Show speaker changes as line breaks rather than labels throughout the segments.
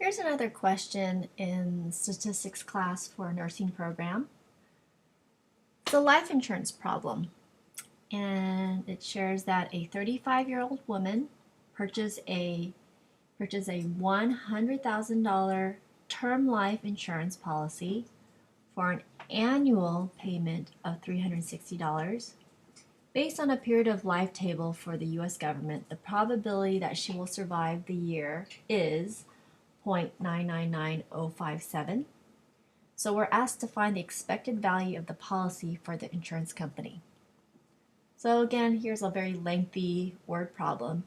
Here's another question in statistics class for a nursing program. It's a life insurance problem, and it shares that a 35-year-old woman purchased a $100,000 term life insurance policy for an annual payment of $360. Based on a period of life table for the U.S. government, the probability that she will survive the year is 0.999057. So we're asked to find the expected value of the policy for the insurance company. So again, here's a very lengthy word problem.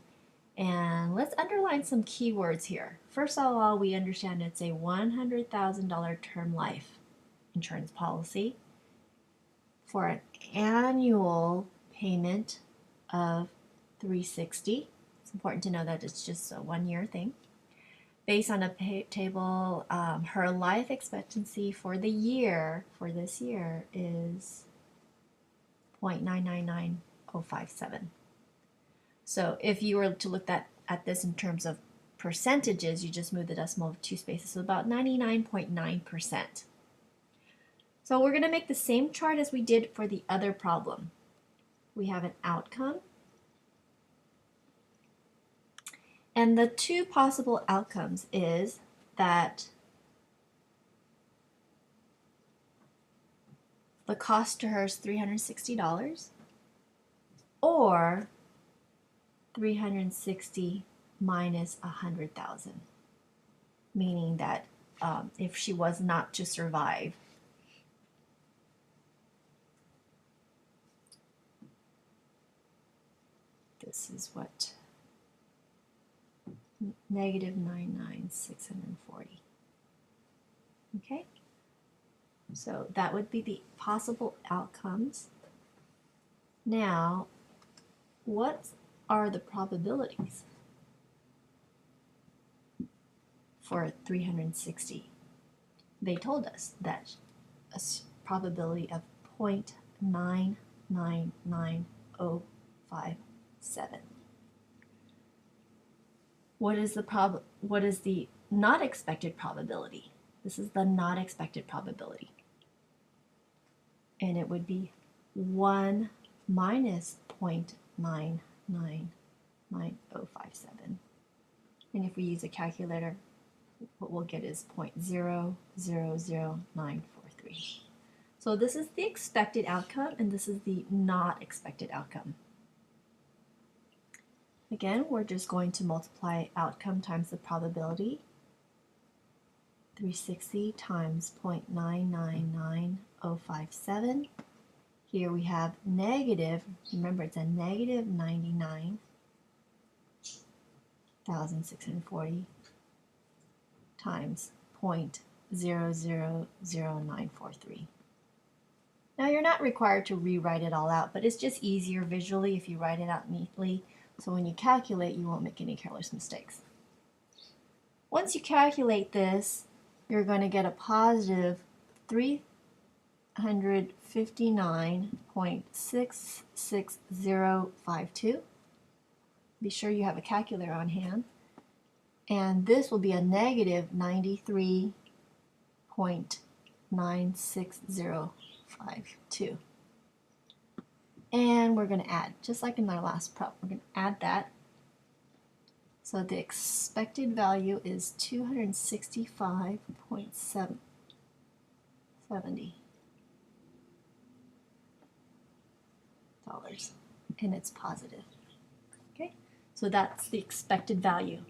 And let's underline some keywords here. First of all, we understand it's a $100,000 term life insurance policy for an annual payment of $360. It's important to know that it's just a one-year thing. Based on a table, her life expectancy for this year is 0.999057. So if you were to look at this in terms of percentages, you just move the decimal of 2 spaces, so about 99.9%. So we're going to make the same chart as we did for the other problem. We have an outcome, and the two possible outcomes is that the cost to her is $360, or 360 minus 100,000, meaning that if she was not to survive, this is what negative 99,640. Okay, so that would be the possible outcomes. Now, what are the probabilities for 360? They told us that a probability of 0.999057. What is the not expected probability? This is the not expected probability. And it would be 1 minus 0.999057. And if we use a calculator, what we'll get is 0.000943. So this is the expected outcome, and this is the not expected outcome. Again, we're just going to multiply outcome times the probability. 360 times 0.999057. Here we have negative, remember it's a negative 99,640 times 0.000943. Now you're not required to rewrite it all out, but it's just easier visually if you write it out neatly. So when you calculate, you won't make any careless mistakes. Once you calculate this, you're going to get a positive 359.66052. Be sure you have a calculator on hand. And this will be a negative 93.96052. And we're going to add, just like in our last prop, we're going to add that. So the expected value is $265.70. And it's positive. Okay, so that's the expected value.